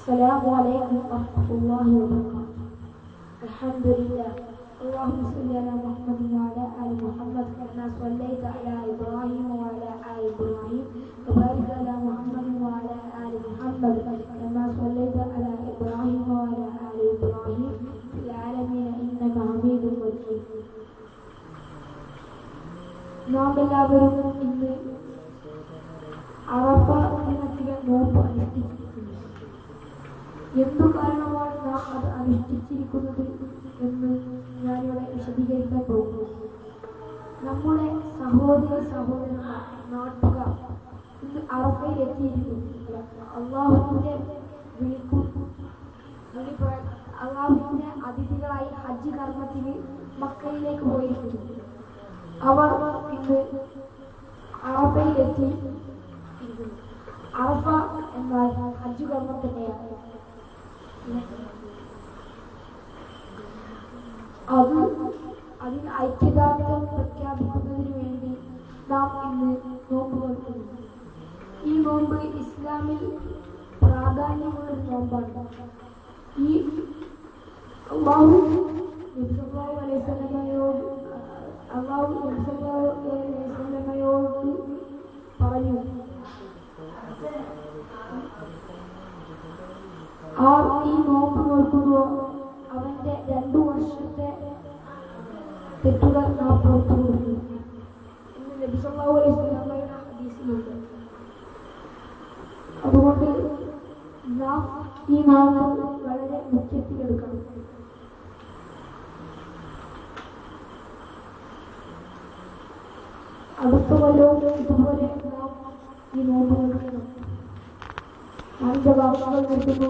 السلام عليكم ورحمة الله وبركاته. الحمد لله. اللهم صل على محمد وعلى آل محمد كما صليت على إبراهيم وعلى آل إبراهيم وبارك على محمد وعلى آل محمد كما صليت على إبراهيم وعلى آل إبراهيم في العالمين إنك حميد مجيد. നാം എല്ലാവരും ഇന്ന് അറഫ ദിനത്തിലെ നോമ്പ് അനുഷ്ഠിച്ചിരിക്കുന്നു. എന്തു കാരണമാണ് നാം അത് അനുഷ്ഠിച്ചിരിക്കുന്നത് എന്ന് ഞാനിവിടെ വിശദീകരിക്കാൻ പോകുന്നു. നമ്മുടെ സഹോദരന്മാർ, നാട്ടുകാർ ഇന്ന് അറഫയിൽ എത്തിയിരിക്കുന്നു. അള്ളാഹുവിന്റെ അള്ളാഹുവിന്റെ അതിഥികളായി ഹജ്ജ് കർമ്മത്തിന് മക്കയിലേക്ക് പോയിരിക്കുന്നു. അവർ ഇന്ന് അറഫയിൽ എത്തി. അറഫ എന്നാൽ ഹജ്ജ് കർമ്മം തന്നെയാണ്. അതിന് ഐക്യദാർഢ്യം പ്രഖ്യാപിക്കുന്നതിന് വേണ്ടി നാം ഇന്ന് നോമ്പ് നോക്കുന്നു. ഈ നോമ്പ് ഇസ്ലാമിൽ പ്രാധാന്യമുള്ളൊരു നോമ്പാണ്. ഈ അല്ലാഹു നബി സല്ലല്ലാഹു അലൈഹി വസല്ലമയോട് പറഞ്ഞു, ഈ നോമ്പ് നോക്കുമ്പോൾ അവന്റെ 2 വർഷത്തെ തെറ്റുകൾ നാം പുറത്തു കൊടുക്കും എന്ന് നബി സല്ലല്ലാഹു അലൈഹി വസല്ലമയുടെ ഹദീസിലുണ്ട്. അതുകൊണ്ട് നാം ഈ നോമ്പ് വളരെ മുഖ്യത്തിലെടുക്കണം. അടുത്ത കൊല്ലവും ഇതുപോലെ നാം ഈ നോമ്പ് നോക്കണം. അതിന്റെ വാക്കുകൾ നിർത്തുന്നു.